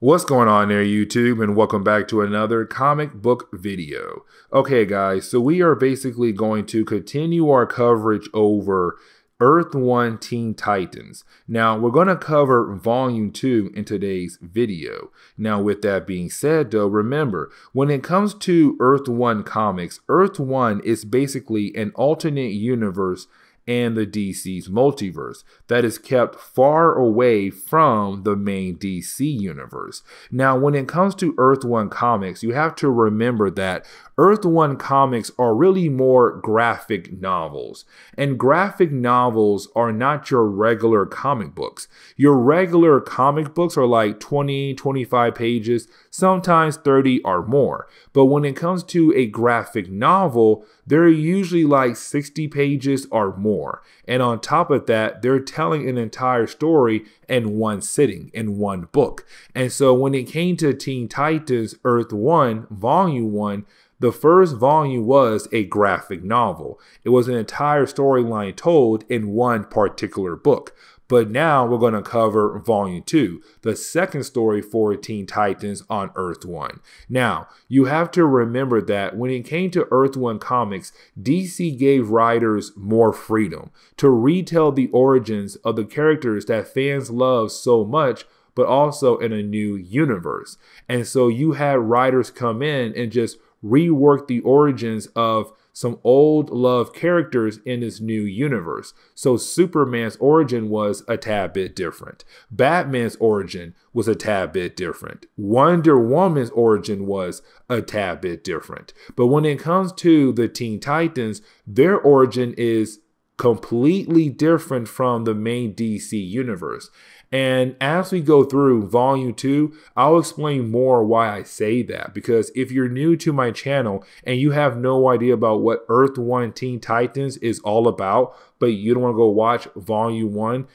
What's going on there, YouTube, and welcome back to another comic book video. Okay, guys, so we are basically going to continue our coverage over Earth 1 Teen Titans. Now, we're going to cover Volume 2 in today's video. Now, with that being said, though, remember, when it comes to Earth 1 comics, Earth 1 is basically an alternate universe and the DC's multiverse that is kept far away from the main DC universe. Now, when it comes to Earth 1 comics, you have to remember that Earth 1 comics are really more graphic novels. And graphic novels are not your regular comic books. Your regular comic books are like 20, 25 pages, sometimes 30 or more. But when it comes to a graphic novel, they're usually like 60 pages or more. And on top of that, they're telling an entire story in one sitting, in one book. And so when it came to Teen Titans Earth 1, Volume 1, the first volume was a graphic novel. It was an entire storyline told in one particular book. But now we're going to cover Volume 2, the second story for Teen Titans on Earth 1. Now, you have to remember that when it came to Earth 1 comics, DC gave writers more freedom to retell the origins of the characters that fans love so much, but also in a new universe. And so you had writers come in and just rework the origins of some old loved characters in this new universe. So Superman's origin was a tad bit different. Batman's origin was a tad bit different. Wonder Woman's origin was a tad bit different. But when it comes to the Teen Titans, their origin is completely different from the main DC universe. And as we go through Volume 2, I'll explain more why I say that. Because if you're new to my channel and you have no idea about what Earth 1 Teen Titans is all about, but you don't want to go watch Volume 1,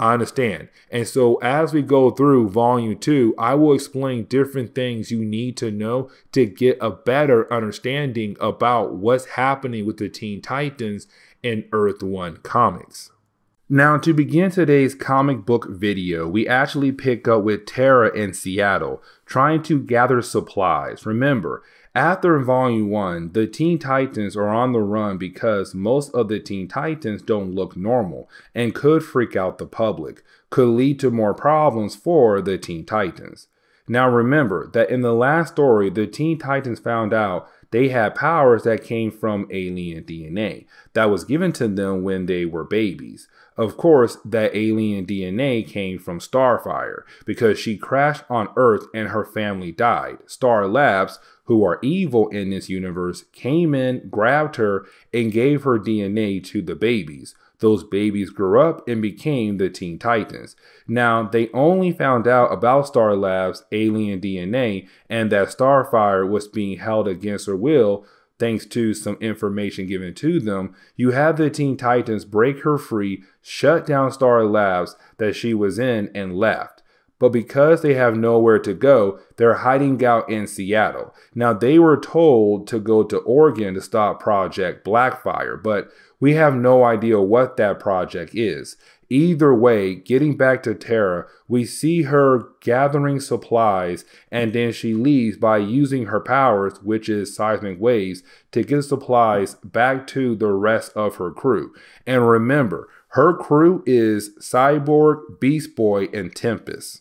I understand. And so as we go through Volume 2, I will explain different things you need to know to get a better understanding about what's happening with the Teen Titans in Earth 1 comics. Now, to begin today's comic book video, we actually pick up with Tara in Seattle, trying to gather supplies. Remember, after Volume 1, the Teen Titans are on the run because most of the Teen Titans don't look normal and could freak out the public, could lead to more problems for the Teen Titans. Now remember that in the last story, the Teen Titans found out they had powers that came from alien DNA that was given to them when they were babies. Of course, that alien DNA came from Starfire because she crashed on Earth and her family died. Star Labs, who are evil in this universe, came in, grabbed her, and gave her DNA to the babies. Those babies grew up and became the Teen Titans. Now, they only found out about Star Labs' alien DNA and that Starfire was being held against her will thanks to some information given to them. You have the Teen Titans break her free, shut down Star Labs that she was in, and left. But because they have nowhere to go, they're hiding out in Seattle. Now, they were told to go to Oregon to stop Project Blackfire, but we have no idea what that project is. Either way, getting back to Tara, we see her gathering supplies and then she leaves by using her powers, which is seismic waves, to get supplies back to the rest of her crew. And remember, her crew is Cyborg, Beast Boy, and Tempest.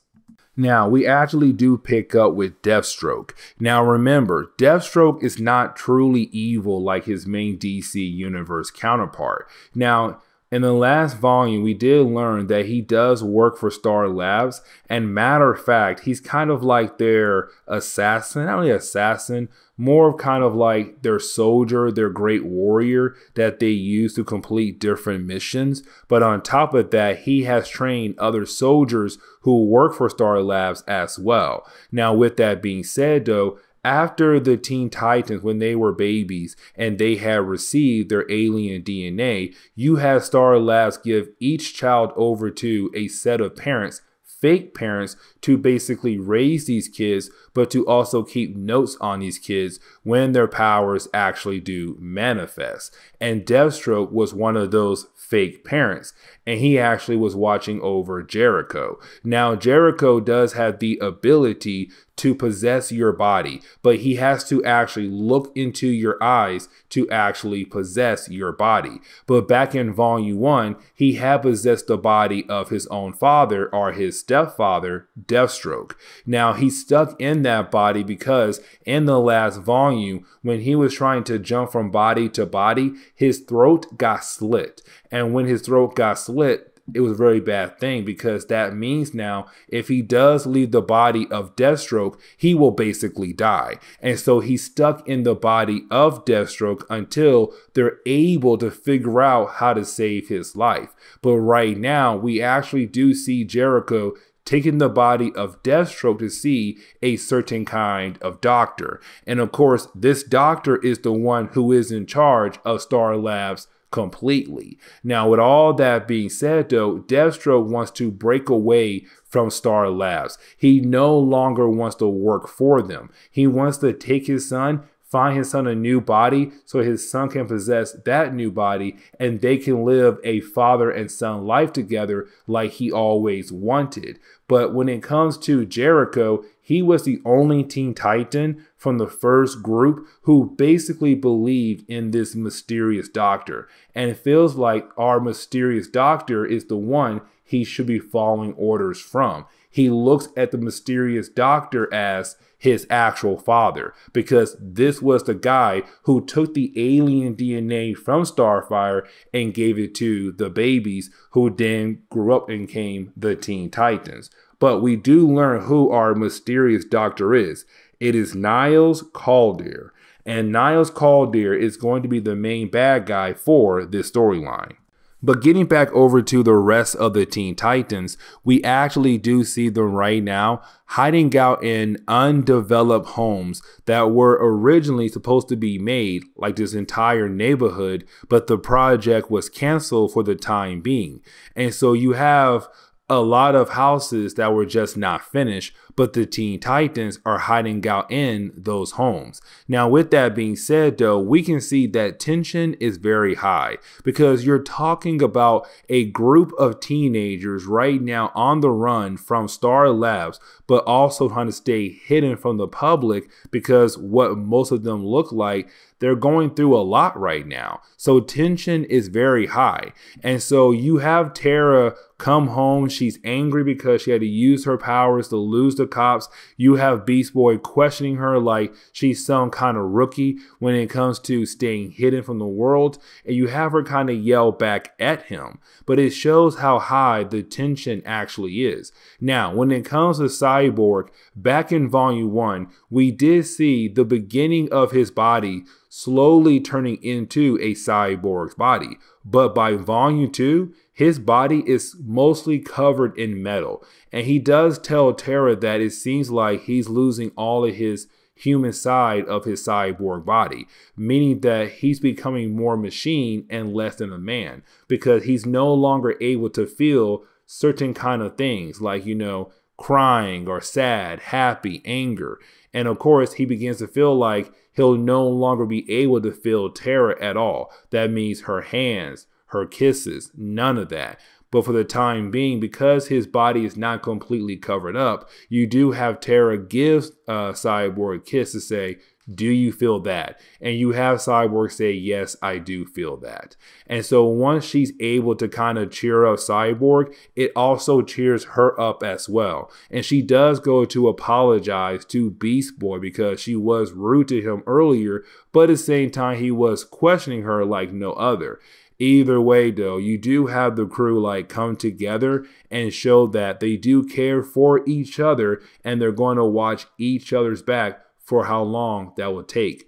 Now, we actually do pick up with Deathstroke. Now, remember, Deathstroke is not truly evil like his main DC Universe counterpart. Now, in the last volume, we did learn that he does work for Star Labs, and matter of fact, he's kind of like their assassin, not really assassin, more of kind of like their soldier, their great warrior that they use to complete different missions. But on top of that, he has trained other soldiers who work for Star Labs as well. Now, with that being said, though, after the Teen Titans, when they were babies and they had received their alien DNA, you had Star Labs give each child over to a set of parents fake parents to basically raise these kids, but to also keep notes on these kids when their powers actually do manifest. And Deathstroke was one of those fake parents, and he actually was watching over Jericho. Now, Jericho does have the ability to possess your body, but he has to actually look into your eyes to actually possess your body. But back in Volume 1, he had possessed the body of his own father, or his stepfather, Deathstroke. Now, he's stuck in that body because in the last volume, when he was trying to jump from body to body, his throat got slit. And when his throat got slit, it was a very bad thing, because that means now if he does leave the body of Deathstroke, he will basically die. And so he's stuck in the body of Deathstroke until they're able to figure out how to save his life. But right now, we actually do see Jericho taking the body of Deathstroke to see a certain kind of doctor. And of course, this doctor is the one who is in charge of Star Labs completely. Now, with all that being said, though, Deathstroke wants to break away from Star Labs. He no longer wants to work for them. He wants to take his son, find his son a new body so his son can possess that new body, and they can live a father and son life together like he always wanted. But when it comes to Jericho, he was the only Teen Titan from the first group who basically believed in this mysterious doctor. And it feels like our mysterious doctor is the one he should be following orders from. He looks at the mysterious doctor as his actual father, because this was the guy who took the alien DNA from Starfire and gave it to the babies, who then grew up and became the Teen Titans. But we do learn who our mysterious doctor is. It is Niles Caulder, and Niles Caulder is going to be the main bad guy for this storyline. But getting back over to the rest of the Teen Titans, we actually do see them right now hiding out in undeveloped homes that were originally supposed to be made, like this entire neighborhood, but the project was canceled for the time being. And so you have a lot of houses that were just not finished, but the Teen Titans are hiding out in those homes. Now, with that being said, though, we can see that tension is very high, because you're talking about a group of teenagers right now on the run from Star Labs, but also trying to stay hidden from the public, because what most of them look like, they're going through a lot right now. So tension is very high. And so you have Tara come home. She's angry because she had to use her powers to lose the cops. You have Beast Boy questioning her like she's some kind of rookie when it comes to staying hidden from the world. And you have her kind of yell back at him. But it shows how high the tension actually is. Now, when it comes to Cyborg, back in Volume 1, we did see the beginning of his body slowly turning into a cyborg's body. But by Volume 2, his body is mostly covered in metal. And he does tell Tara that it seems like he's losing all of his human side of his cyborg body, meaning that he's becoming more machine and less than a man, because he's no longer able to feel certain kind of things like, you know, crying or sad, happy, anger. And of course, he begins to feel like he'll no longer be able to feel Tara at all. That means her hands, her kisses, none of that. But for the time being, because his body is not completely covered up, you do have Tara give Cyborg a kiss to say, do you feel that? And you have Cyborg say, yes, I do feel that. And so once she's able to kind of cheer up Cyborg, it also cheers her up as well. And she does go to apologize to Beast Boy because she was rude to him earlier, but at the same time, he was questioning her like no other. Either way, though, you do have the crew like come together and show that they do care for each other, and they're going to watch each other's back for how long that will take.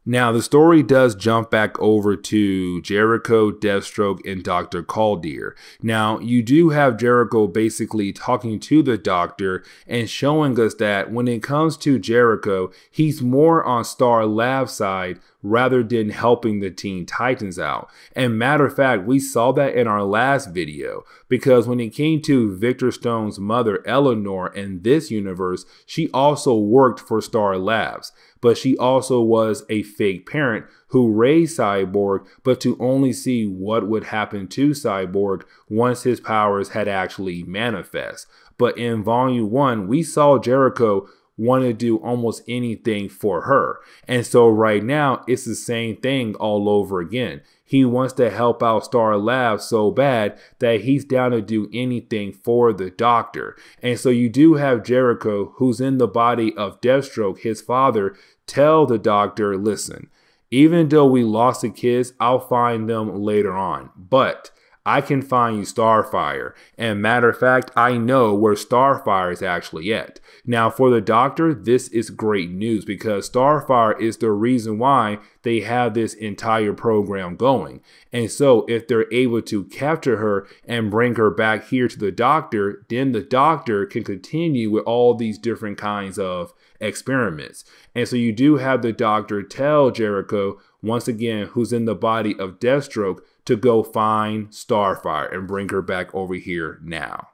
Now, the story does jump back over to Jericho, Deathstroke, and Dr. Caulder. Now, you do have Jericho basically talking to the doctor and showing us that when it comes to Jericho, he's more on Star Lab's side rather than helping the Teen Titans out. And matter of fact, we saw that in our last video, because when it came to Victor Stone's mother, Eleanor, in this universe, she also worked for Star Labs, but she also was a fake parent who raised Cyborg, but to only see what would happen to Cyborg once his powers had actually manifest. But in Volume 1, we saw Jericho want to do almost anything for her. And so right now, it's the same thing all over again. He wants to help out Star Labs so bad that he's down to do anything for the Doctor. And so you do have Jericho, who's in the body of Deathstroke, his father, tell the Doctor, listen, even though we lost the kids, I'll find them later on. But I can find you Starfire. And matter of fact, I know where Starfire is actually at. Now, for the Doctor, this is great news, because Starfire is the reason why they have this entire program going. And so if they're able to capture her and bring her back here to the Doctor, then the Doctor can continue with all these different kinds of experiments. And so you do have the Doctor tell Jericho, once again, who's in the body of Deathstroke, to go find Starfire and bring her back over here now.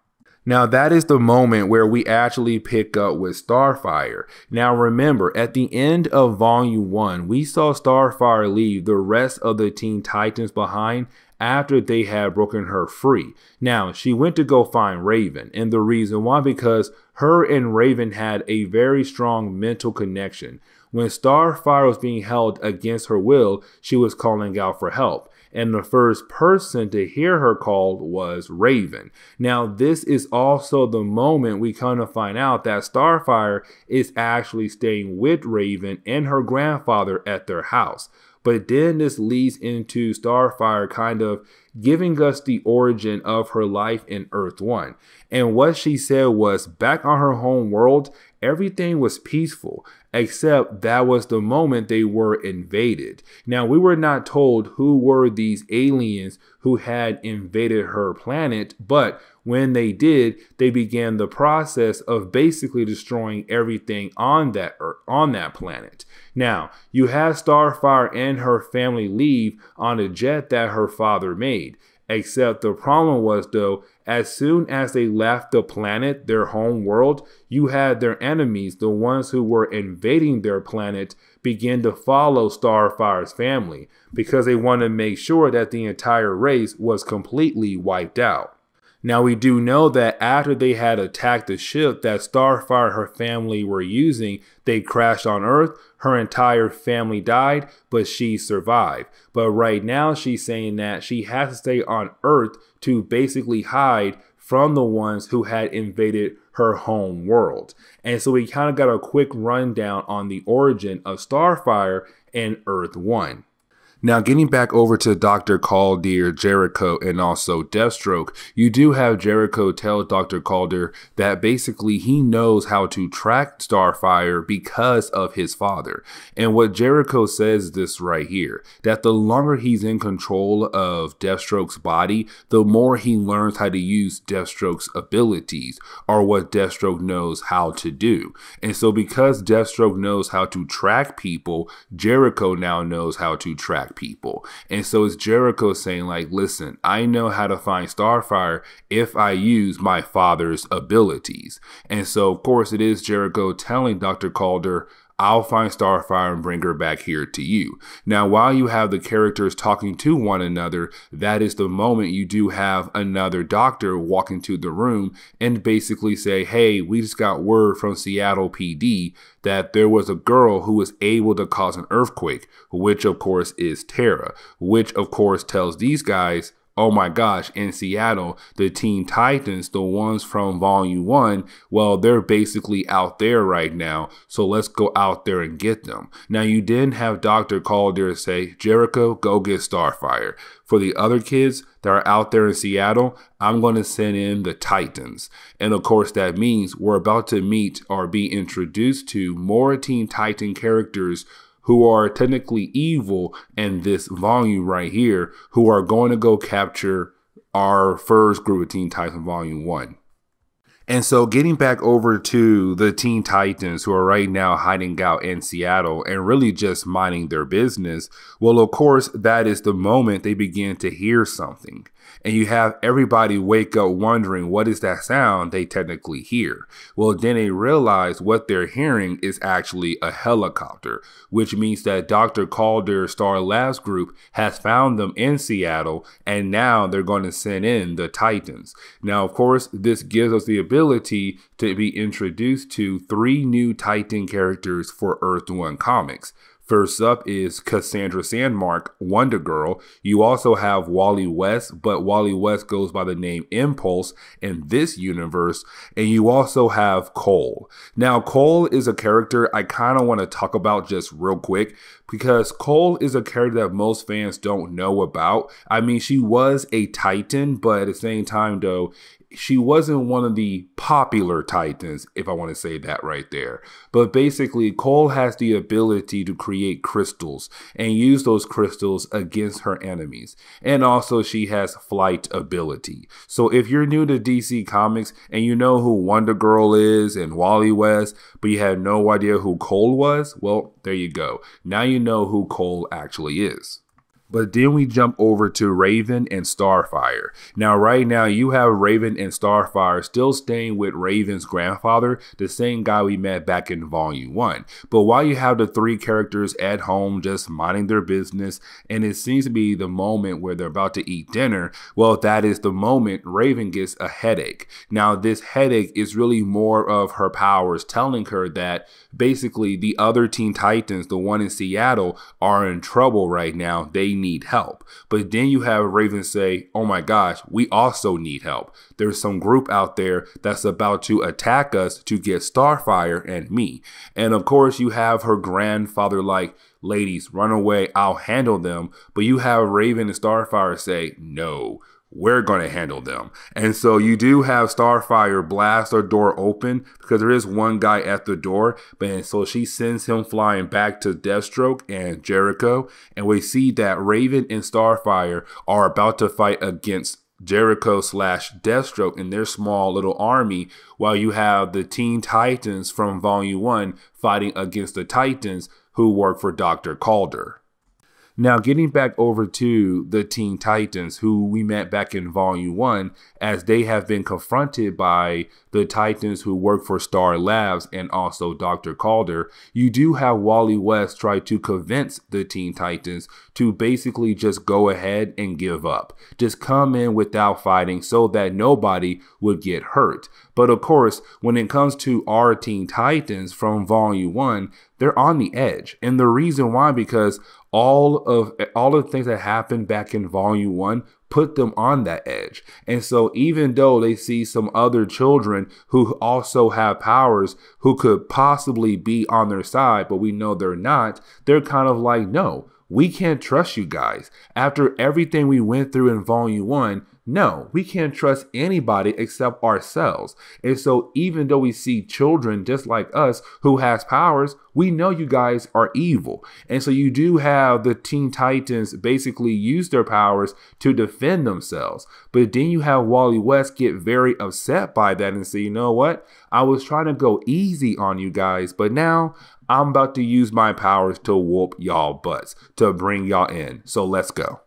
Now, that is the moment where we actually pick up with Starfire. Now, remember, at the end of Volume 1, we saw Starfire leave the rest of the Teen Titans behind after they had broken her free. Now, she went to go find Raven, and the reason why, because her and Raven had a very strong mental connection. When Starfire was being held against her will, she was calling out for help. And the first person to hear her call was Raven. Now, this is also the moment we kind of find out that Starfire is actually staying with Raven and her grandfather at their house. But then this leads into Starfire kind of giving us the origin of her life in Earth 1. And what she said was, back on her home world, everything was peaceful, except that was the moment they were invaded. Now, we were not told who were these aliens who had invaded her planet, but when they did, they began the process of basically destroying everything on that Earth, on that planet. Now, you have Starfire and her family leave on a jet that her father made. Except the problem was, though, as soon as they left the planet, their home world, you had their enemies, the ones who were invading their planet, begin to follow Starfire's family, because they want to make sure that the entire race was completely wiped out. Now, we do know that after they had attacked the ship that Starfire and her family were using, they crashed on Earth. Her entire family died, but she survived. But right now, she's saying that she has to stay on Earth to basically hide from the ones who had invaded her home world. And so we kind of got a quick rundown on the origin of Starfire in Earth 1. Now, getting back over to Dr. Calder, Jericho, and also Deathstroke, you do have Jericho tell Dr. Calder that basically he knows how to track Starfire because of his father. And what Jericho says this right here, that the longer he's in control of Deathstroke's body, the more he learns how to use Deathstroke's abilities, or what Deathstroke knows how to do. And so because Deathstroke knows how to track people, Jericho now knows how to track people. And so it's Jericho saying, like, listen, I know how to find Starfire if I use my father's abilities. And so of course it is Jericho telling Dr. Calder, I'll find Starfire and bring her back here to you. Now, while you have the characters talking to one another, that is the moment you do have another doctor walk into the room and basically say, hey, we just got word from Seattle PD that there was a girl who was able to cause an earthquake, which of course is Tara, which of course tells these guys, oh my gosh, in Seattle, the Teen Titans, the ones from Volume 1, well, they're basically out there right now, so let's go out there and get them. Now, you didn't have Dr. Calder say, Jericho, go get Starfire. For the other kids that are out there in Seattle, I'm going to send in the Titans. And of course, that means we're about to meet or be introduced to more Teen Titan characters who are technically evil in this volume right here, who are going to go capture our first group of Teen Titans Volume 1. And so getting back over to the Teen Titans who are right now hiding out in Seattle and really just minding their business, well, of course, that is the moment they begin to hear something. And you have everybody wake up wondering, what is that sound they technically hear? Well, then they realize what they're hearing is actually a helicopter, which means that Dr. Calder's Star Labs group has found them in Seattle, and now they're going to send in the Titans. Now, of course, this gives us the ability to be introduced to 3 new Titan characters for Earth 1 comics. First up is Cassandra Sandmark, Wonder Girl. You also have Wally West, but Wally West goes by the name Impulse in this universe. And you also have Cole. Now, Cole is a character I kind of want to talk about just real quick, because Cole is a character that most fans don't know about. I mean, she was a Titan, but at the same time, though, she wasn't one of the popular Titans, if I want to say that right there. But basically, Cole has the ability to create crystals and use those crystals against her enemies. And also, she has flight ability. So if you're new to DC Comics and you know who Wonder Girl is and Wally West, but you had no idea who Cole was, well, there you go. Now you know who Cole actually is. But then we jump over to Raven and Starfire. Now, right now, you have Raven and Starfire still staying with Raven's grandfather, the same guy we met back in Volume 1. But while you have the 3 characters at home just minding their business, and it seems to be the moment where they're about to eat dinner, well, that is the moment Raven gets a headache. Now, this headache is really more of her powers telling her that basically the other Teen Titans, the one in Seattle, are in trouble right now. They need help. But then you have Raven say, oh my gosh, we also need help. There's some group out there that's about to attack us to get Starfire and me. And of course you have her grandfather like, ladies, run away, I'll handle them. But you have Raven and Starfire say, no, we're going to handle them. And so you do have Starfire blast her door open because there is one guy at the door. But so she sends him flying back to Deathstroke and Jericho. And we see that Raven and Starfire are about to fight against Jericho / Deathstroke in their small little army, while you have the Teen Titans from Volume 1 fighting against the Titans who work for Dr. Calder. Now, getting back over to the Teen Titans, who we met back in Volume 1, as they have been confronted by the Titans who work for Star Labs and also Dr. Calder, you do have Wally West try to convince the Teen Titans to basically just go ahead and give up. Just come in without fighting so that nobody would get hurt. But of course, when it comes to our Teen Titans from Volume 1, they're on the edge. And the reason why, because all of the things that happened back in Volume 1 put them on that edge. And so even though they see some other children who also have powers who could possibly be on their side, but we know they're not, they're kind of like, no, we can't trust you guys. After everything we went through in Volume 1, no, we can't trust anybody except ourselves. And so even though we see children just like us who has powers, we know you guys are evil. And so you do have the Teen Titans basically use their powers to defend themselves. But then you have Wally West get very upset by that and say, you know what? I was trying to go easy on you guys, but now I'm about to use my powers to whoop y'all butts, to bring y'all in. So let's go.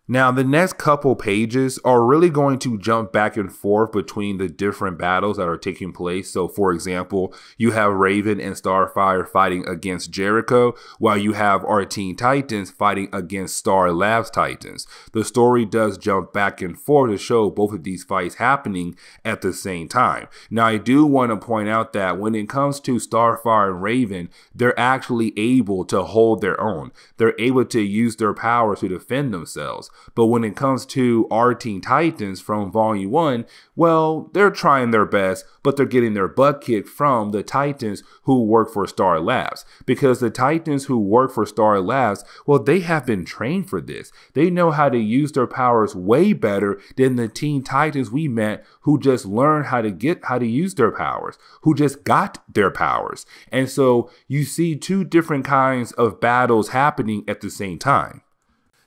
Now, the next couple pages are really going to jump back and forth between the different battles that are taking place. So, for example, you have Raven and Starfire fighting against Jericho, while you have our Teen Titans fighting against Star Labs Titans. The story does jump back and forth to show both of these fights happening at the same time. Now, I do want to point out that when it comes to Starfire and Raven, they're actually able to hold their own. They're able to use their powers to defend themselves. But when it comes to our Teen Titans from Volume 1, well, they're trying their best, but they're getting their butt kicked from the Titans who work for Star Labs. Because the Titans who work for Star Labs, well, they have been trained for this. They know how to use their powers way better than the Teen Titans we met who just learned how to use their powers, who just got their powers. And so you see two different kinds of battles happening at the same time.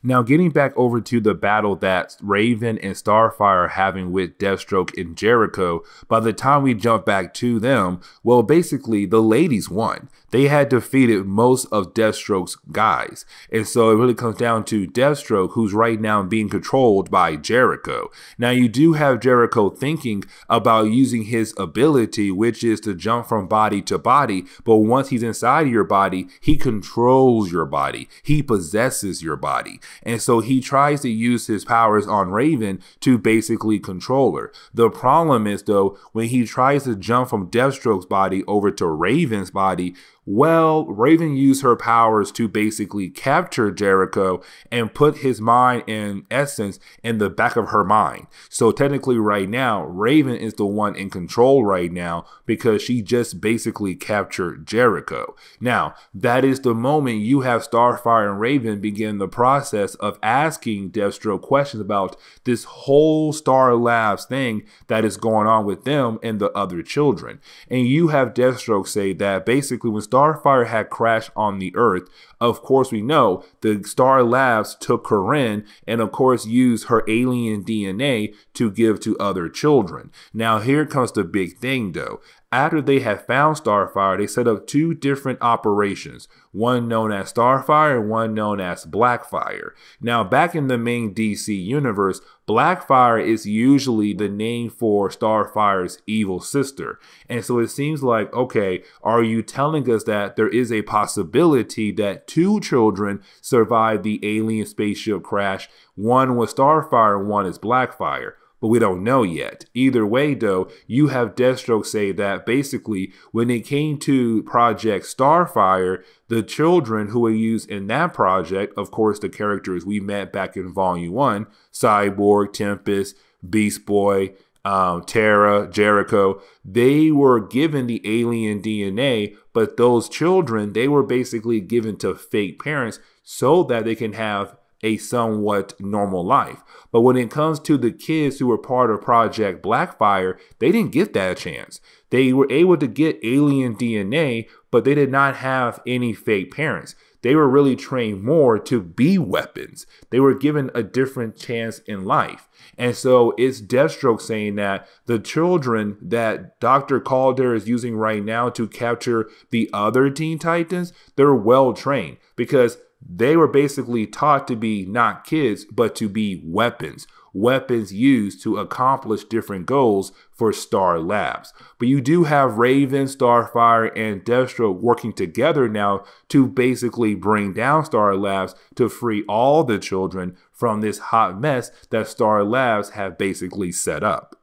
Now, getting back over to the battle that Raven and Starfire are having with Deathstroke and Jericho, by the time we jump back to them, well, basically, the ladies won. They had defeated most of Deathstroke's guys. And so it really comes down to Deathstroke, who's right now being controlled by Jericho. Now, you do have Jericho thinking about using his ability, which is to jump from body to body. But once he's inside of your body, he controls your body. He possesses your body. And so he tries to use his powers on Raven to basically control her. The problem is, though, when he tries to jump from Deathstroke's body over to Raven's body, well, Raven used her powers to basically capture Jericho and put his mind, in essence, in the back of her mind. So technically right now, Raven is the one in control right now because she just basically captured Jericho. Now, that is the moment you have Starfire and Raven begin the process of asking Deathstroke questions about this whole Star Labs thing that is going on with them and the other children. And you have Deathstroke say that basically when Starfire had crashed on the Earth, of course we know the Star Labs took her in and of course used her alien DNA to give to other children. Now here comes the big thing though. After they had found Starfire, they set up two different operations, one known as Starfire and one known as Blackfire. Now, back in the main DC universe, Blackfire is usually the name for Starfire's evil sister. And so it seems like, okay, are you telling us that there is a possibility that two children survived the alien spaceship crash? One was Starfire and one is Blackfire. But we don't know yet. Either way, though, you have Deathstroke say that basically when it came to Project Starfire, the children who were used in that project, of course, the characters we met back in Volume 1, Cyborg, Tempest, Beast Boy, Terra, Jericho, they were given the alien DNA, but those children, they were basically given to fake parents so that they can have a somewhat normal life. But when it comes to the kids who were part of Project Blackfire, they didn't get that chance. They were able to get alien DNA, but they did not have any fake parents. They were really trained more to be weapons. They were given a different chance in life. And so it's Deathstroke saying that the children that Dr. Calder is using right now to capture the other Teen Titans, they're well trained because they were basically taught to be not kids, but to be weapons. Weapons used to accomplish different goals for Star Labs. But you do have Raven, Starfire, and Deathstroke working together now to basically bring down Star Labs to free all the children from this hot mess that Star Labs have basically set up.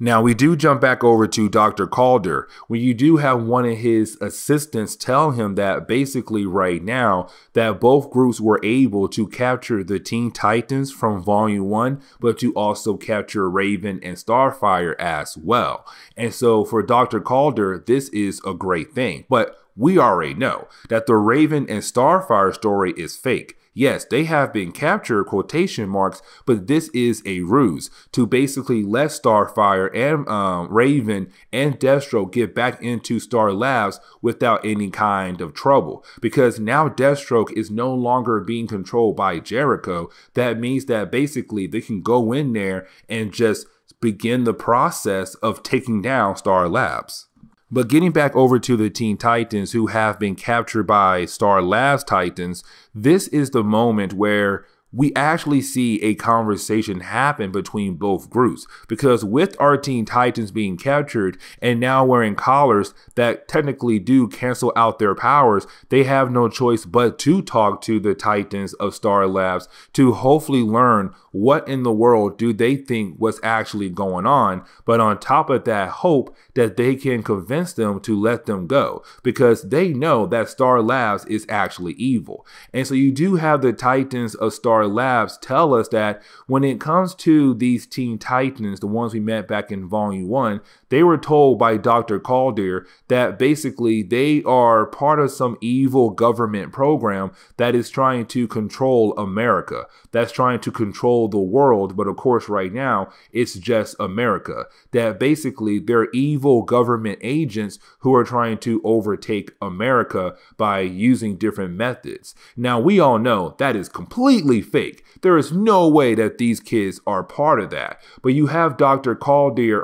Now, we do jump back over to Dr. Calder, where you do have one of his assistants tell him that basically right now that both groups were able to capture the Teen Titans from Volume 1, but to also capture Raven and Starfire as well. And so for Dr. Calder, this is a great thing. But we already know that the Raven and Starfire story is fake. Yes, they have been captured, quotation marks, but this is a ruse to basically let Starfire and Raven and Deathstroke get back into Star Labs without any kind of trouble. Because now Deathstroke is no longer being controlled by Jericho. That means that basically they can go in there and just begin the process of taking down Star Labs. But getting back over to the Teen Titans who have been captured by Star Labs Titans, this is the moment where we actually see a conversation happen between both groups. Because with our Teen Titans being captured and now wearing collars that technically do cancel out their powers, they have no choice but to talk to the Titans of Star Labs to hopefully learn what in the world do they think was actually going on. But on top of that, hope that they can convince them to let them go because they know that Star Labs is actually evil. And so you do have the Titans of Star Labs tell us that when it comes to these Teen Titans, the ones we met back in Volume 1, they were told by Dr. Calder that basically they are part of some evil government program that is trying to control America, that's trying to control the world. But of course, right now, it's just America. That basically they're evil government agents who are trying to overtake America by using different methods. Now, we all know that is completely fake. There is no way that these kids are part of that. But you have Dr. Calder,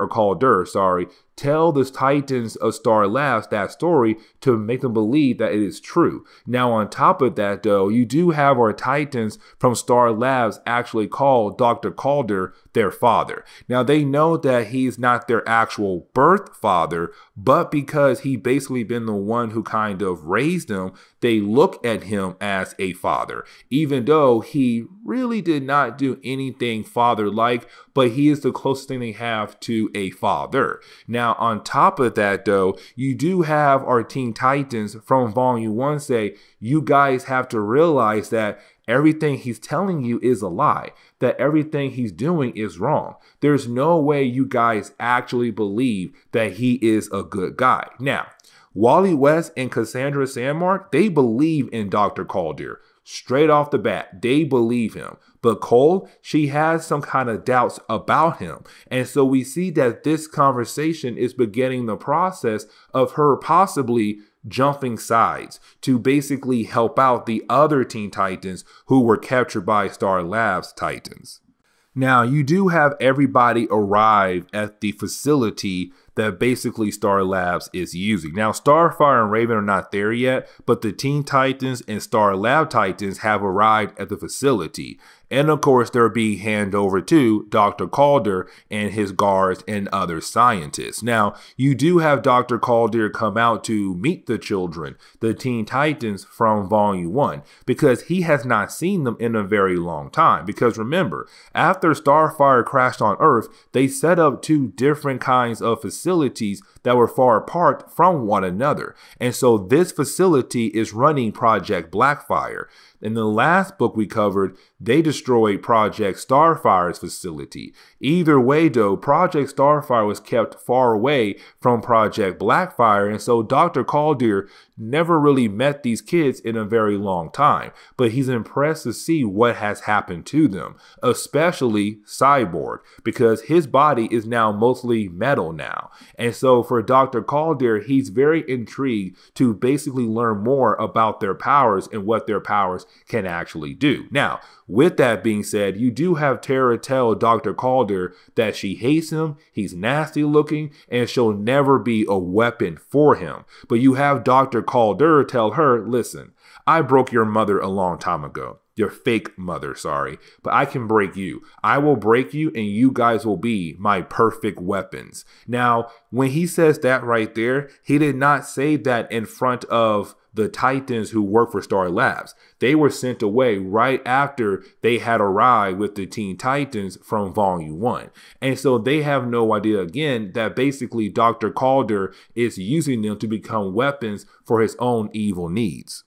tell the Titans of Star Labs that story to make them believe that it is true. Now, on top of that, though, you do have our Titans from Star Labs actually call Dr. Calder their father. Now, they know that he's not their actual birth father, but because he basically been the one who kind of raised them, they look at him as a father, even though he really did not do anything father-like, but he is the closest thing they have to a father. Now, on top of that, though, you do have our Teen Titans from Volume 1 say, you guys have to realize that everything he's telling you is a lie, that everything he's doing is wrong. There's no way you guys actually believe that he is a good guy. Now, Wally West and Cassandra Sandmark, they believe in Dr. Calder. Straight off the bat, they believe him. But Cole, she has some kind of doubts about him. And so we see that this conversation is beginning the process of her possibly jumping sides to basically help out the other Teen Titans who were captured by Star Labs Titans. Now, you do have everybody arrive at the facility that basically Star Labs is using. Now, Starfire and Raven are not there yet, but the Teen Titans and Star Lab Titans have arrived at the facility. And of course, they're being handed over to Dr. Calder and his guards and other scientists. Now, you do have Dr. Calder come out to meet the children, the Teen Titans from Volume 1, because he has not seen them in a very long time. Because remember, after Starfire crashed on Earth, they set up two different kinds of facilities that were far apart from one another. And so this facility is running Project Blackfire. In the last book we covered, they destroyed Project Starfire's facility. Either way, though, Project Starfire was kept far away from Project Blackfire, and so Dr. Calder never really met these kids in a very long time. But he's impressed to see what has happened to them, especially Cyborg, because his body is now mostly metal now. And so for Dr. Calder, he's very intrigued to basically learn more about their powers and what their powers can actually do. Now, with that being said, you do have Tara tell Dr. Calder that she hates him, he's nasty looking, and she'll never be a weapon for him. But you have Dr. Calder tell her, listen, I broke your mother a long time ago. Your fake mother, sorry. But I can break you. I will break you and you guys will be my perfect weapons. Now, when he says that right there, he did not say that in front of the Titans who work for Star Labs. They were sent away right after they had arrived with the Teen Titans from Volume 1. And so they have no idea, again, that basically Dr. Calder is using them to become weapons for his own evil needs.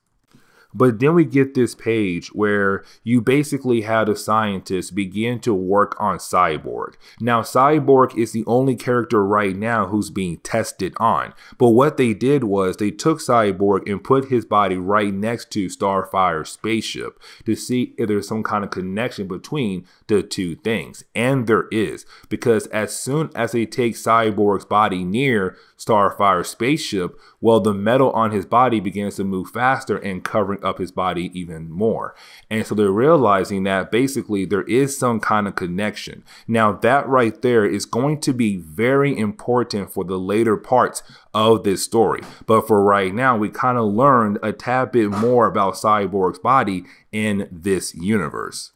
But then we get this page where you basically had a scientist begin to work on Cyborg. Now, Cyborg is the only character right now who's being tested on. But what they did was they took Cyborg and put his body right next to Starfire's spaceship to see if there's some kind of connection between the two things. And there is, because as soon as they take Cyborg's body near Starfire's spaceship, well, the metal on his body begins to move faster and covering up his body even more. And so they're realizing that basically there is some kind of connection. Now, that right there is going to be very important for the later parts of this story. But for right now, we kind of learned a tad bit more about Cyborg's body in this universe.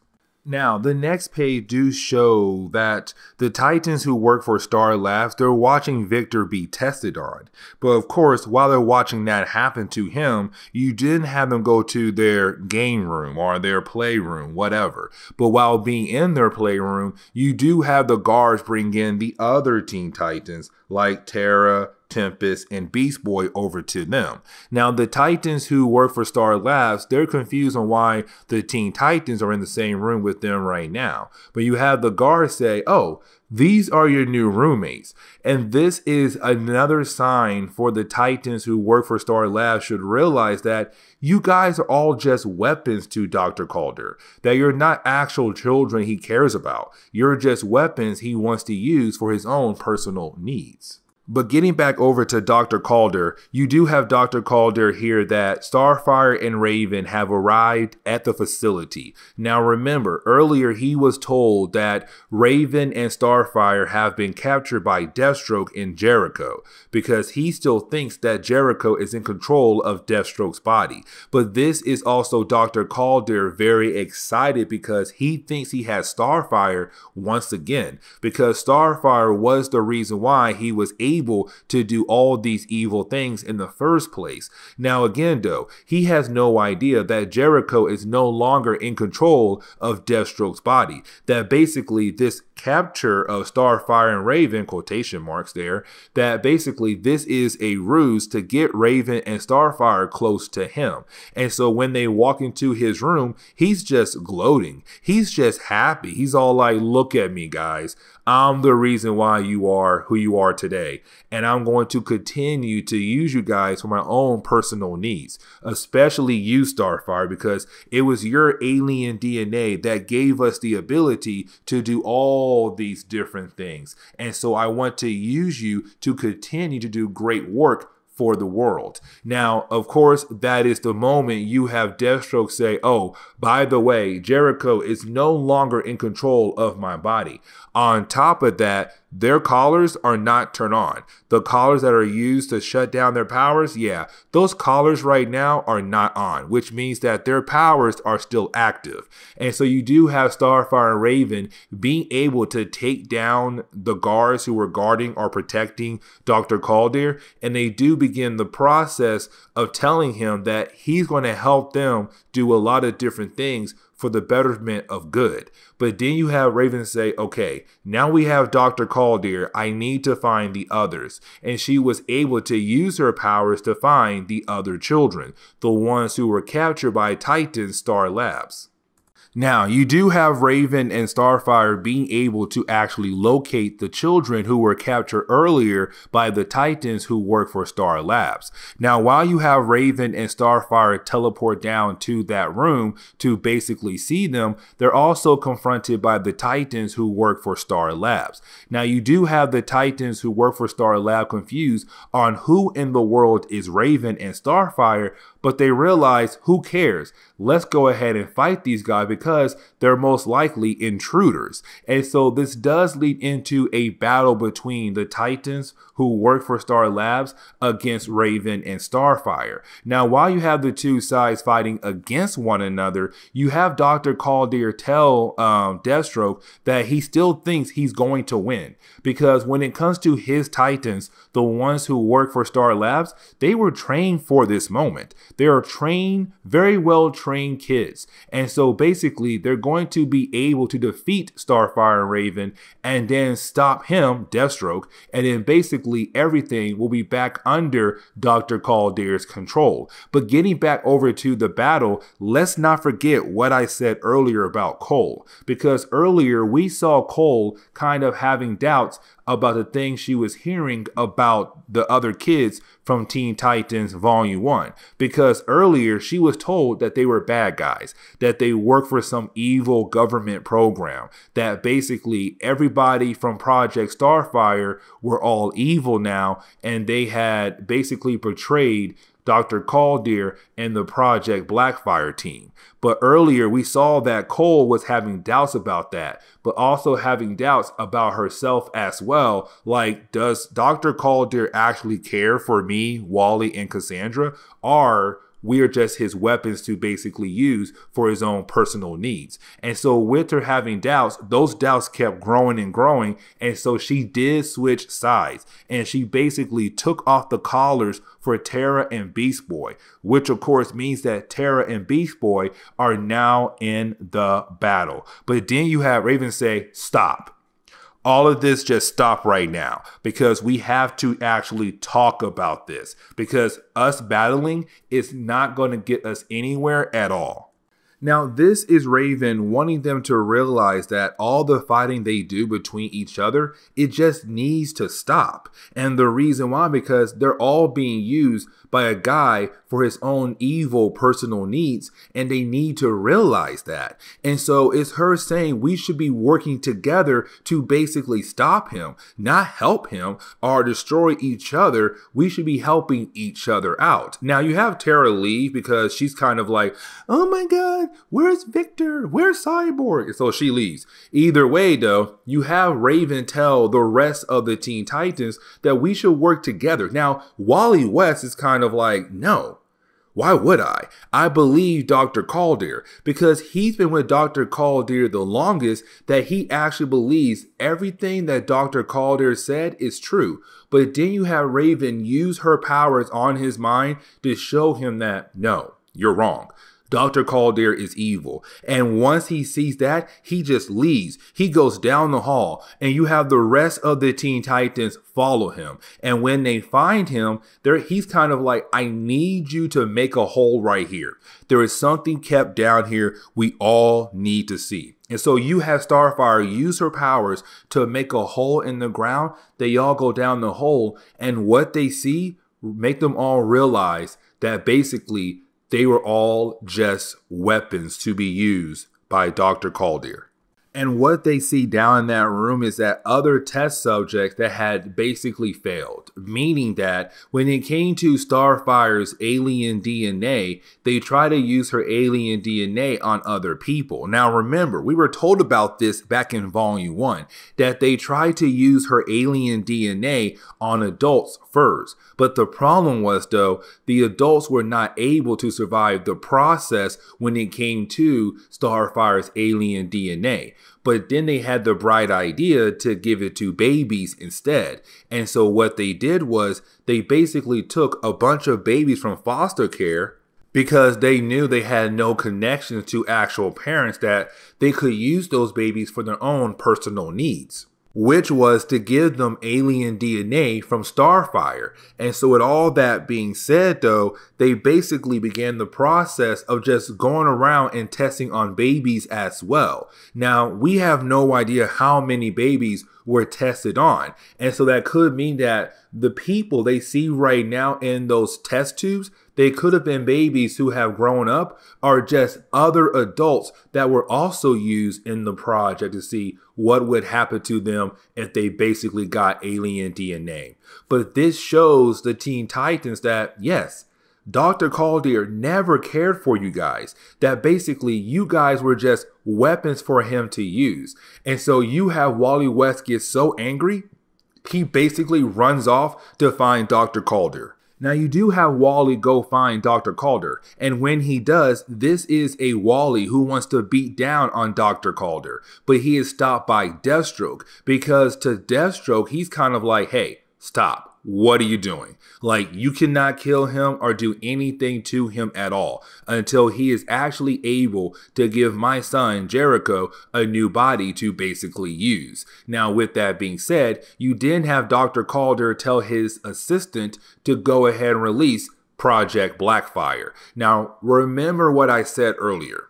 Now, the next page do show that the Titans who work for Star Labs, they're watching Victor be tested on. But of course, while they're watching that happen to him, you didn't have them go to their game room or their playroom, whatever. But while being in their playroom, you do have the guards bring in the other Teen Titans like Tara, Tempest, and Beast Boy over to them. Now, the Titans who work for Star Labs, they're confused on why the Teen Titans are in the same room with them right now. But you have the guards say, oh, these are your new roommates. And this is another sign for the Titans who work for Star Labs should realize that you guys are all just weapons to Dr. Calder, that you're not actual children he cares about. You're just weapons he wants to use for his own personal needs. But getting back over to Dr. Calder, you do have Dr. Calder here that Starfire and Raven have arrived at the facility. Now remember, earlier he was told that Raven and Starfire have been captured by Deathstroke and Jericho because he still thinks that Jericho is in control of Deathstroke's body. But this is also Dr. Calder very excited because he thinks he has Starfire once again, because Starfire was the reason why he was able to do all these evil things in the first place. Now again though, he has no idea that Jericho is no longer in control of Deathstroke's body, that basically this capture of Starfire and Raven, quotation marks there, that basically this is a ruse to get Raven and Starfire close to him. And so when they walk into his room, he's just gloating. He's just happy. He's all like, look at me guys. I'm the reason why you are who you are today. And I'm going to continue to use you guys for my own personal needs, especially you, Starfire, because it was your alien DNA that gave us the ability to do all these different things. And so I want to use you to continue to do great work for the world. Now, of course, that is the moment you have Deathstroke say, oh, by the way, Jericho is no longer in control of my body. On top of that, their collars are not turned on. The collars that are used to shut down their powers, yeah, those collars right now are not on, which means that their powers are still active. And so you do have Starfire and Raven being able to take down the guards who were guarding or protecting Dr. Calder, and they do begin the process of telling him that he's going to help them do a lot of different things for the betterment of good. But then you have Raven say, okay, now we have Dr. Calder, I need to find the others. And she was able to use her powers to find the other children, the ones who were captured by Titan Star Labs. Now, you do have Raven and Starfire being able to actually locate the children who were captured earlier by the Titans who work for Star Labs. Now, while you have Raven and Starfire teleport down to that room to basically see them, they're also confronted by the Titans who work for Star Labs. Now, you do have the Titans who work for Star Lab confused on who in the world is Raven and Starfire, but they realize, who cares? Let's go ahead and fight these guys because they're most likely intruders. And so this does lead into a battle between the Titans who work for Star Labs against Raven and Starfire. Now, while you have the two sides fighting against one another, you have Dr. Calder tell Deathstroke that he still thinks he's going to win, because when it comes to his Titans, the ones who work for Star Labs, they were trained for this moment. They are trained, very well trained kids. And so basically they're going to be able to defeat Starfire and Raven and then stop him, Deathstroke, and then basically everything will be back under Dr. Calder's control. But getting back over to the battle, let's not forget what I said earlier about Cole, because earlier we saw Cole kind of having doubts about the things she was hearing about the other kids from Teen Titans Volume 1. Because earlier she was told that they were bad guys, that they work for some evil government program, that basically everybody from Project Starfire were all evil now, and they had basically betrayed Dr. Calder and the Project Blackfire team. But earlier we saw that Cole was having doubts about that, but also having doubts about herself as well. Like, does Dr. Calder actually care for me, Wally, and Cassandra? Or we are just his weapons to basically use for his own personal needs? And so with her having doubts, those doubts kept growing and growing. And so she did switch sides, and she basically took off the collars for Terra and Beast Boy, which of course means that Terra and Beast Boy are now in the battle. But then you have Raven say, stop. all of this just stop right now, because we have to actually talk about this, because us battling is not going to get us anywhere at all. Now, this is Raven wanting them to realize that all the fighting they do between each other, it just needs to stop. And the reason why, because they're all being used by a guy for his own evil personal needs, and they need to realize that. And so it's her saying we should be working together to basically stop him, not help him or destroy each other. We should be helping each other out. Now you have Tara leave because she's kind of like, oh my God, where's Victor? Where's Cyborg? So she leaves. Either way though, you have Raven tell the rest of the Teen Titans that we should work together. Now, Wally West is kind of like, no. Why would I? I believe Dr. Calder, because he's been with Dr. Calder the longest, that he actually believes everything that Dr. Calder said is true. But then you have Raven use her powers on his mind to show him that, no, you're wrong. Dr. Calder is evil. And once he sees that, he just leaves. He goes down the hall, and you have the rest of the Teen Titans follow him. And when they find him, he's kind of like, I need you to make a hole right here. There is something kept down here we all need to see. And so you have Starfire use her powers to make a hole in the ground. They all go down the hole, and what they see make them all realize that basically they were all just weapons to be used by Dr. Calder. And what they see down in that room is that other test subjects that had basically failed, meaning that when it came to Starfire's alien DNA, they try to use her alien DNA on other people. Now remember, we were told about this back in Volume 1, that they tried to use her alien DNA on adults first. But the problem was, though, the adults were not able to survive the process when it came to Starfire's alien DNA. But then they had the bright idea to give it to babies instead. And so what they did was they basically took a bunch of babies from foster care, because they knew they had no connection to actual parents, that they could use those babies for their own personal needs, which was to give them alien DNA from Starfire. And so with all that being said, though, they basically began the process of just going around and testing on babies as well. Now, we have no idea how many babies were tested on. And so that could mean that the people they see right now in those test tubes, they could have been babies who have grown up, or just other adults that were also used in the project to see what would happen to them if they basically got alien DNA. But this shows the Teen Titans that, yes, Dr. Calder never cared for you guys, that basically you guys were just weapons for him to use. And so you have Wally West get so angry, he basically runs off to find Dr. Calder. Now you do have Wally go find Dr. Calder, and when he does, this is a Wally who wants to beat down on Dr. Calder, but he is stopped by Deathstroke, because to Deathstroke, he's kind of like, hey, stop. What are you doing? Like, you cannot kill him or do anything to him at all until he is actually able to give my son Jericho a new body to basically use. Now, with that being said, you did have Dr. Calder tell his assistant to go ahead and release Project Blackfire. Now, remember what I said earlier.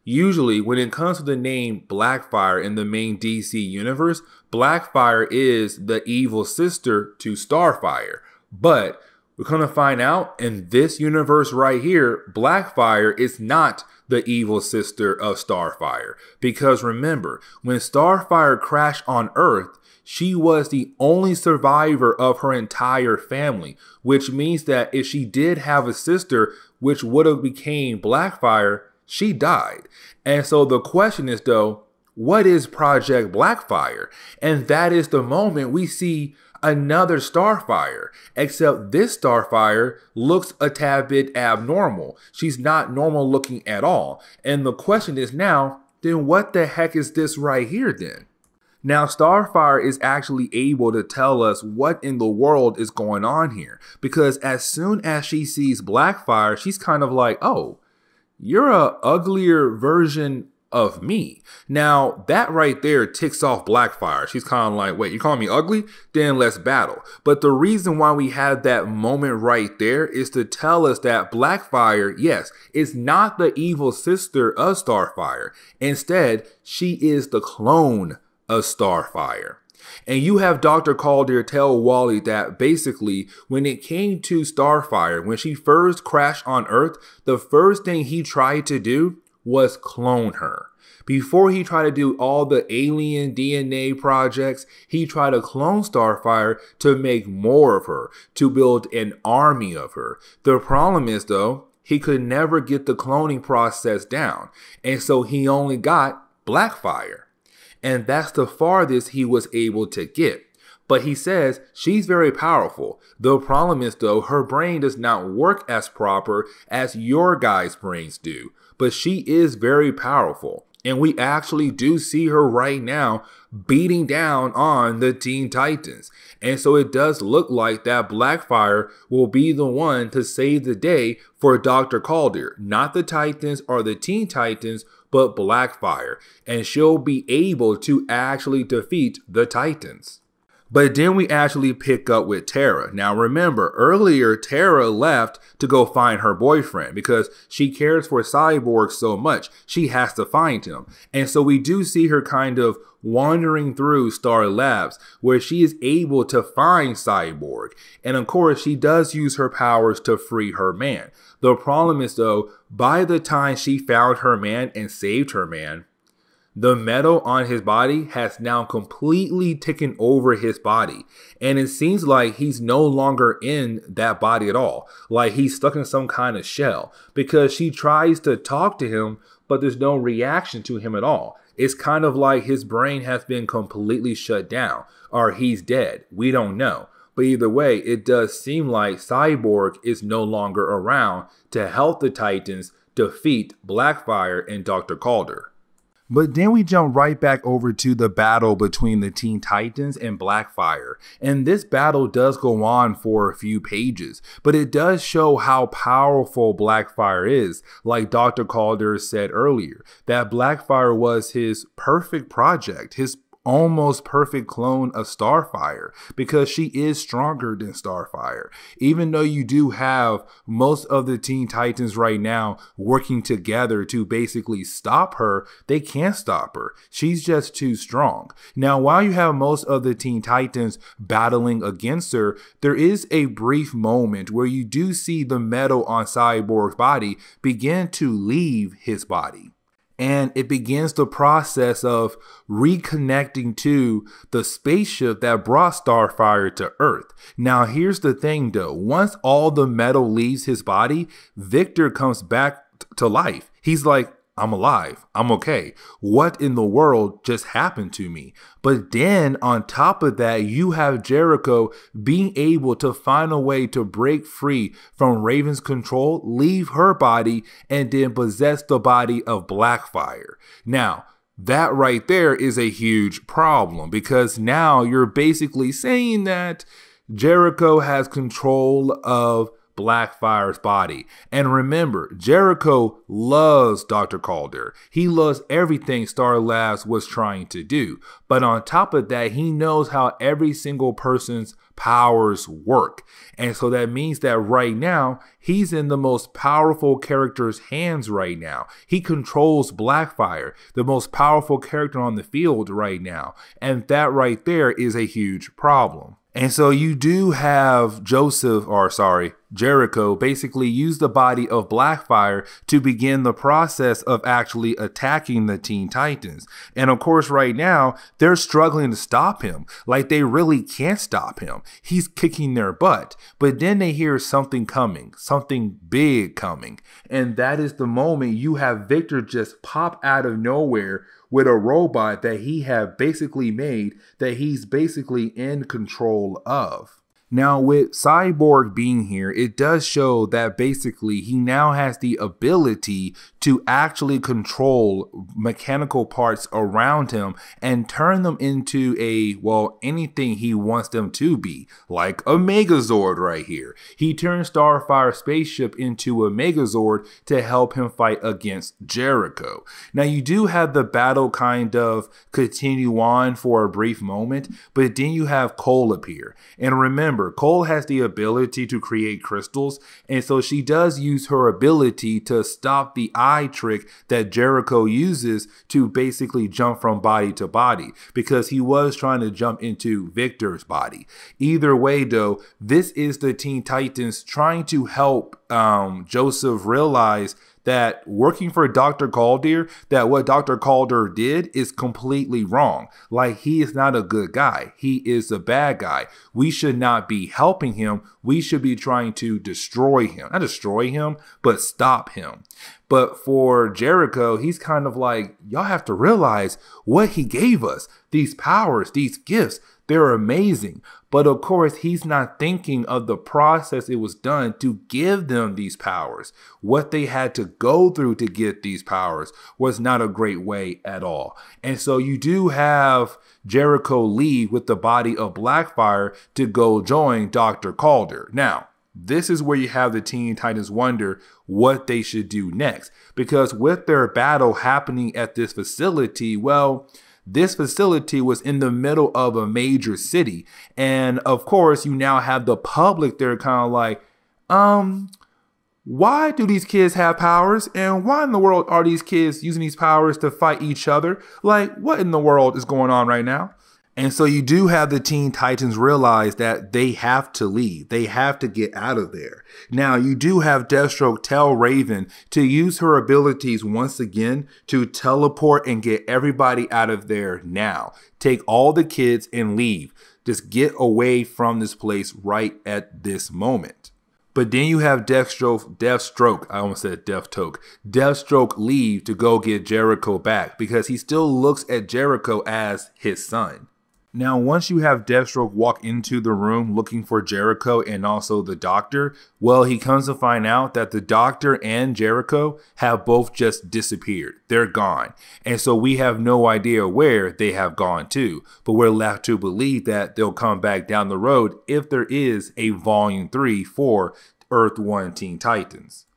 Usually, when it comes to the name Blackfire in the main DC universe, Blackfire is the evil sister to Starfire. But we're going to find out in this universe right here, Blackfire is not the evil sister of Starfire. Because remember, when Starfire crashed on Earth, she was the only survivor of her entire family, which means that if she did have a sister, which would have became Blackfire, she died. And so the question is, though, what is Project Blackfire? And that is the moment we see another Starfire, except this Starfire looks a tad bit abnormal. She's not normal looking at all. And the question is now, then what the heck is this right here then? Now, Starfire is actually able to tell us what in the world is going on here, because as soon as she sees Blackfire, she's kind of like, oh, you're a uglier version of me. Now, that right there ticks off Blackfire. She's kind of like, wait, you calling me ugly? Then let's battle. But the reason why we have that moment right there is to tell us that Blackfire, yes, is not the evil sister of Starfire. Instead, she is the clone of Starfire. And you have Dr. Calder tell Wally that basically when it came to Starfire, when she first crashed on Earth, the first thing he tried to do was clone her. Before he tried to do all the alien DNA projects, he tried to clone Starfire to make more of her, to build an army of her. The problem is though, he could never get the cloning process down. And so he only got Blackfire. And that's the farthest he was able to get. But he says she's very powerful. The problem is though, her brain does not work as proper as your guys' brains do. But she is very powerful. And we actually do see her right now beating down on the Teen Titans. And so it does look like that Blackfire will be the one to save the day for Dr. Calder. Not the Titans or the Teen Titans, but Blackfire. And she'll be able to actually defeat the Titans. But then we actually pick up with Tara. Now remember, earlier Tara left to go find her boyfriend because she cares for Cyborg so much. She has to find him. And so we do see her kind of wandering through Star Labs where she is able to find Cyborg. And of course, she does use her powers to free her man. The problem is though, by the time she found her man and saved her man, the metal on his body has now completely taken over his body. And it seems like he's no longer in that body at all. Like he's stuck in some kind of shell because she tries to talk to him, but there's no reaction to him at all. It's kind of like his brain has been completely shut down or he's dead. We don't know. But either way, it does seem like Cyborg is no longer around to help the Titans defeat Blackfire and Dr. Calder. But then we jump right back over to the battle between the Teen Titans and Blackfire. And this battle does go on for a few pages, but it does show how powerful Blackfire is. Like Dr. Calder said earlier, that Blackfire was his perfect project, his almost perfect clone of Starfire, because she is stronger than Starfire. Even though you do have most of the Teen Titans right now working together to basically stop her, they can't stop her. She's just too strong. Now, while you have most of the Teen Titans battling against her, there is a brief moment where you do see the metal on Cyborg's body begin to leave his body. And it begins the process of reconnecting to the spaceship that brought Starfire to Earth. Now, here's the thing though. Once all the metal leaves his body, Victor comes back to life. He's like, I'm alive. I'm okay. What in the world just happened to me? But then on top of that, you have Jericho being able to find a way to break free from Raven's control, leave her body, and then possess the body of Blackfire. Now, that right there is a huge problem because now you're basically saying that Jericho has control of Blackfire's body. And remember, Jericho loves Dr. Calder. He loves everything Star Labs was trying to do. But on top of that, he knows how every single person's powers work. And so that means that right now, he's in the most powerful character's hands right now. He controls Blackfire, the most powerful character on the field right now. And that right there is a huge problem. And so you do have Jericho basically use the body of Blackfire to begin the process of actually attacking the Teen Titans. And of course, right now, they're struggling to stop him. Like they really can't stop him. He's kicking their butt. But then they hear something coming, something big coming. And that is the moment you have Victor just pop out of nowhere with a robot that he had basically made that he's basically in control of. Now, with Cyborg being here, it does show that basically he now has the ability to actually control mechanical parts around him and turn them into anything he wants them to be, like a Megazord right here. He turned Starfire's spaceship into a Megazord to help him fight against Jericho. Now, you do have the battle kind of continue on for a brief moment, but then you have Cole appear. And remember, Cole has the ability to create crystals, and so she does use her ability to stop the eye trick that Jericho uses to basically jump from body to body, because he was trying to jump into Victor's body. Either way, though, this is the Teen Titans trying to help Joseph realize that working for Dr. Calder, that what Dr. Calder did is completely wrong. Like, he is not a good guy. He is a bad guy. We should not be helping him. We should be trying to destroy him. Not destroy him, but stop him. But for Jericho, he's kind of like, y'all have to realize what he gave us. These powers, these gifts, they're amazing. But of course, he's not thinking of the process it was done to give them these powers. What they had to go through to get these powers was not a great way at all. And so you do have Jericho leave with the body of Blackfire to go join Dr. Calder. Now, this is where you have the Teen Titans wonder what they should do next. Because with their battle happening at this facility, well, this facility was in the middle of a major city. And of course, you now have the public there kind of like, why do these kids have powers? And why in the world are these kids using these powers to fight each other? Like, what in the world is going on right now? And so you do have the Teen Titans realize that they have to leave. They have to get out of there. Now, you do have Deathstroke tell Raven to use her abilities once again to teleport and get everybody out of there now. Take all the kids and leave. Just get away from this place right at this moment. But then you have Deathstroke, I almost said Deathstroke leave to go get Jericho back because he still looks at Jericho as his son. Now, once you have Deathstroke walk into the room looking for Jericho and also the doctor, well, he comes to find out that the doctor and Jericho have both just disappeared. They're gone. And so we have no idea where they have gone to, but we're left to believe that they'll come back down the road if there is a Volume 3 for Earth 1 Teen Titans.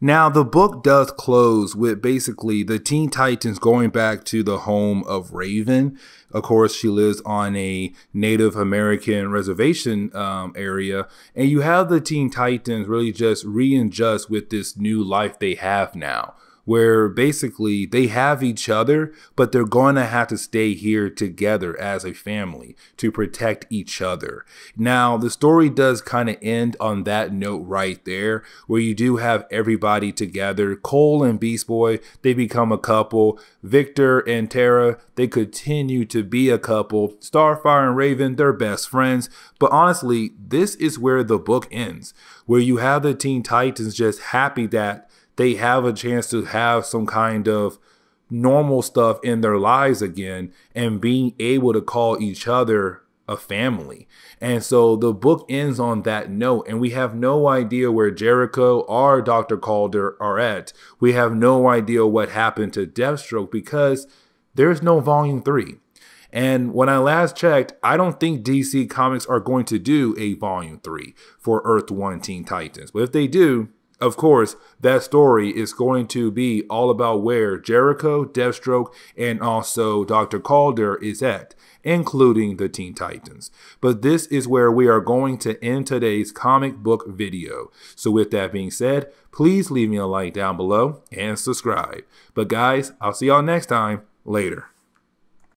Now, the book does close with basically the Teen Titans going back to the home of Raven. Of course, she lives on a Native American reservation area. And you have the Teen Titans really just readjust with this new life they have now, where basically they have each other, but they're going to have to stay here together as a family to protect each other. Now, the story does kind of end on that note right there, where you do have everybody together. Cole and Beast Boy, they become a couple. Victor and Tara, they continue to be a couple. Starfire and Raven, they're best friends. But honestly, this is where the book ends, where you have the Teen Titans just happy that they have a chance to have some kind of normal stuff in their lives again and being able to call each other a family. And so the book ends on that note, and we have no idea where Jericho or Dr. Calder are at. We have no idea what happened to Deathstroke because there's no Volume 3. And when I last checked, I don't think DC Comics are going to do a Volume 3 for Earth 1 Teen Titans. But if they do, of course, that story is going to be all about where Jericho, Deathstroke, and also Dr. Calder is at, including the Teen Titans. But this is where we are going to end today's comic book video. So with that being said, please leave me a like down below and subscribe. But guys, I'll see y'all next time. Later.